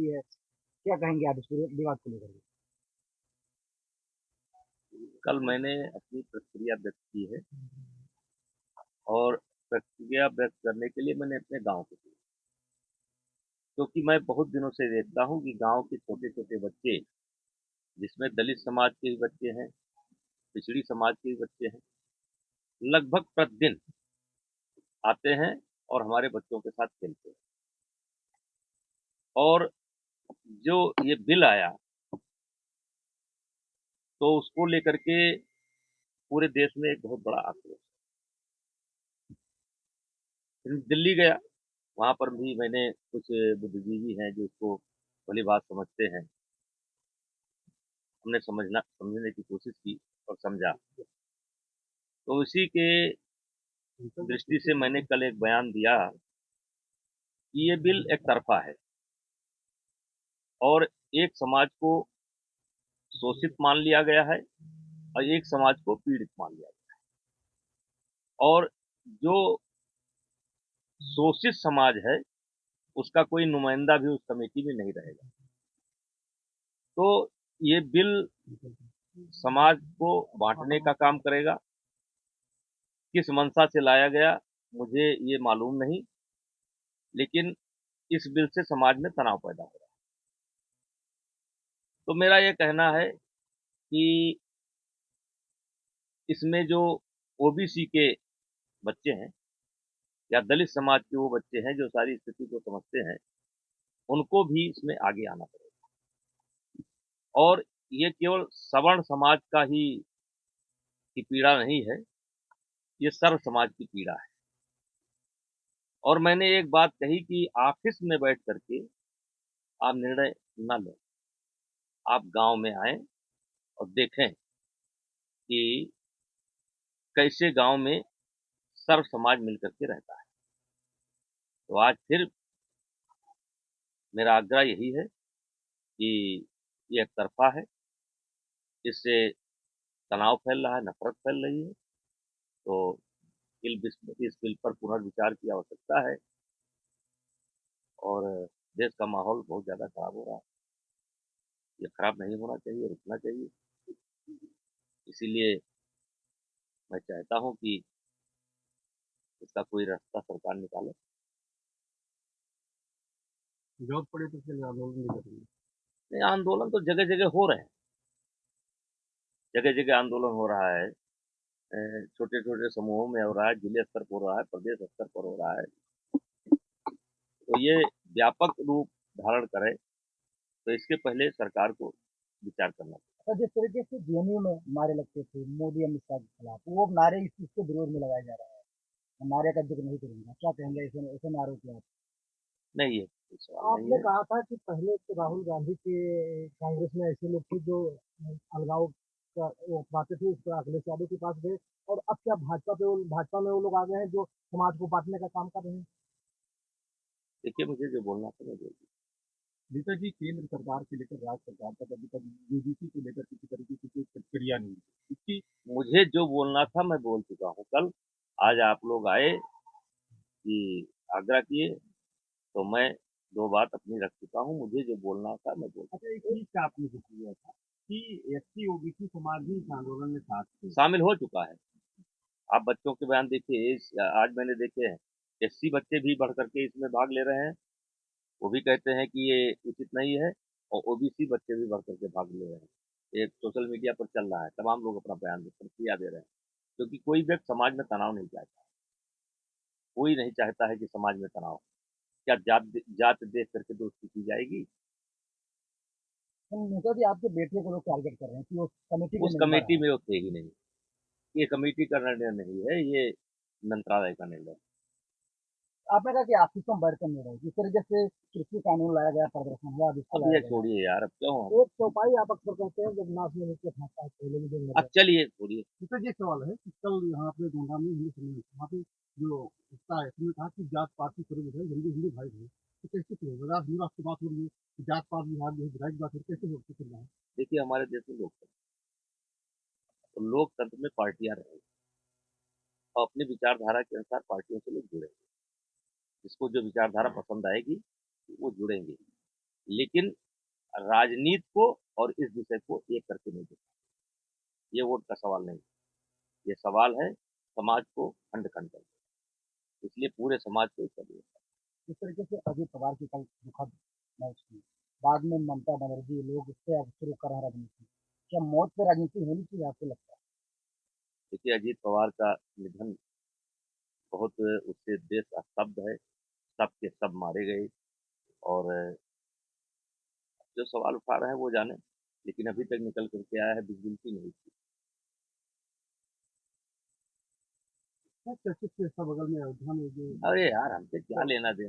होती है, क्या कहेंगे आप इस पूरे विवाद को लेकर के? कल मैंने अपनी प्रतिक्रिया व्यक्त की है और प्रतिक्रिया व्यक्त करने के लिए मैंने अपने गांव को चुना, क्योंकि मैं बहुत दिनों से देखता हूं कि गांव के छोटे-छोटे बच्चे, जिसमें दलित समाज के भी बच्चे हैं, पिछड़ी समाज के भी बच्चे हैं, लगभग प्रतिदिन आते हैं और हमारे बच्चों के साथ खेलते हैं। और जो ये बिल आया, तो उसको लेकर के पूरे देश में एक बहुत बड़ा आक्रोश। फिर दिल्ली गया, वहाँ पर भी मैंने कुछ बुद्धिजीवी हैं जो इसको भली बात समझते हैं, हमने समझने की कोशिश की और समझा। तो इसी के दृष्टि से मैंने कल एक बयान दिया कि ये बिल एक तरफा है और एक समाज को शोषित मान लिया गया है और एक समाज को पीड़ित मान लिया गया है। और जो शोषित समाज है, उसका कोई नुमाइंदा भी उस कमेटी में नहीं रहेगा। तो ये बिल समाज को बांटने का काम करेगा। किस मंशा से लाया गया, मुझे ये मालूम नहीं, लेकिन इस बिल से समाज में तनाव पैदा हो रहा है। तो मेरा ये कहना है कि इसमें जो ओबीसी के बच्चे हैं या दलित समाज के वो बच्चे हैं जो सारी स्थिति को समझते हैं, उनको भी इसमें आगे आना पड़ेगा। और ये केवल सवर्ण समाज का ही की पीड़ा नहीं है, ये सर्व समाज की पीड़ा है। और मैंने एक बात कही कि ऑफिस में बैठ करके आप निर्णय न लें, आप गांव में आएं और देखें कि कैसे गांव में सर्व समाज मिलकर के रहता है। तो आज फिर मेरा आग्रह यही है कि ये एक तरफा है, इससे तनाव फैल रहा है, नफरत फैल रही है। तो इस बिल पर पुनर्विचार की आवश्यकता है और देश का माहौल बहुत ज़्यादा खराब हो रहा है। ये खराब नहीं होना चाहिए, रुकना चाहिए। इसीलिए मैं चाहता हूँ कि इसका कोई रास्ता सरकार निकाले। जरूरत पड़े तो फिर आंदोलन भी करेंगे। नहीं, आंदोलन तो जगह-जगह हो रहे हैं, जगह-जगह आंदोलन हो रहा है। छोटे-छोटे समूहों में हो रहा है, जिले स्तर पर हो रहा है, प्रदेश स्तर पर हो रहा है। तो ये व्यापक रूप धारण करे, तो इसके पहले सरकार को विचार करना चाहिए। तो जिस तरीके से जेएनयू में नारे लगते थे मोदी अमित शाह के खिलाफ, वो नारे इस चीज के विरोध में लगाए जा रहे हैं, नारे का जिक्र नहीं करूंगा, क्या कहेंगे ऐसे ऐसे नारों के आप? नहीं, ये कोई सवाल नहीं आपने है। कहा था कि पहले तो राहुल गांधी के कांग्रेस में ऐसे लोग थे जो अलगाव का वो अपनाते थे, उस पर अखिलेश यादव के पास गए, और अब क्या भाजपा में वो लोग आ गए हैं जो समाज को बांटने का काम कर रहे हैं? देखिए, मुझे जो बोलना था मैं बोल दिया। गीता जी, केंद्र सरकार से लेकर राज्य सरकार तक अभी तक यूजीसी को लेकर किसी तरीके की कोई प्रक्रिया नहीं है इसकी। मुझे जो बोलना था मैं बोल चुका हूँ कल। आज आप लोग आए कि आग्रह किए, तो मैं 2 बात अपनी रख चुका हूँ। मुझे जो बोलना था मैं बोल अच्छा, एक चीज का आपने जिक्र किया था कि एससी ओबीसी समाज भी इस आंदोलन में साथ थे। शामिल हो चुका है। आप बच्चों के बयान देखिए, आज मैंने देखे हैं, एससी बच्चे भी बढ़ करके इसमें भाग ले रहे हैं। वो भी कहते हैं कि ये उचित नहीं है और ओबीसी बच्चे भी बढ़ करके भाग ले रहे हैं। एक सोशल मीडिया पर चल रहा है, तमाम लोग अपना बयान प्रतिक्रिया दे रहे हैं, क्योंकि कोई व्यक्ति समाज में तनाव नहीं चाहता। कोई नहीं चाहता है कि समाज में तनाव। क्या जात देख करके दोस्ती की जाएगी? नेता जी, आपके बेटे को लोग टारगेट कर रहे हैं कि वो कमेटी के उस मेंबर कमेटी है। में वो थे ही नहीं। ये कमेटी का निर्णय नहीं है, ये मंत्रालय का निर्णय है। आपने कहा कि आपसी में बैठकर नहीं रहे, जिस तरीके से कृषि कानून लाया गया, प्रदर्शन हुआ, अब इसको अब ये लाया गया, छोड़िए यार, अब क्यों हम। एक चौपाई आप अक्सर कहते हैं जब नाच में नीचे फंसता है, पहले भी जो मर अब जाता है। चलिए छोड़िए। तो ये सवाल है कि कल यहाँ पे गोंडा में हिंदू सम्मेलन, वहाँ पे जो उसका है, उसने कहा कि जात पात की सर्व है, हिंदू हिंदू भाई है, तो कैसे चलेगा? हिंदू आपकी बात हो रही है कि जात पात विभाग जो है विधायक बात है, कैसे हो सकता है? देखिए, हमारे देश में लोकतंत्र, तो लोकतंत्र में पार्टियां रहेंगी और अपनी विचारधारा के अनुसार पार्टियों से लोग जुड़ेंगे। जिसको जो विचारधारा पसंद आएगी वो जुड़ेंगे। लेकिन राजनीति को और इस विषय को एक करके नहीं देखा। ये वोट का सवाल नहीं, ये सवाल है समाज को खंड खंड कर, इसलिए पूरे समाज को इसका विरोध है। जिस तरीके से अजित पवार की कल दुखद मौत हुई, बाद में ममता बनर्जी लोग इससे अब शुरू कर रहे हैं राजनीति, क्या मौत पे राजनीति होनी चाहिए आपको लगता है? देखिए, अजीत पवार का निधन बहुत, उससे देश स्तब्ध है, सब के सब मारे गए, और जो सवाल उठा रहे हैं वो जाने, लेकिन अभी तक निकल करके आया है विजिबिलिटी नहीं थी। चर्चित बगल में अयोध्या में जो अरे यार, हमसे क्या लेना देना।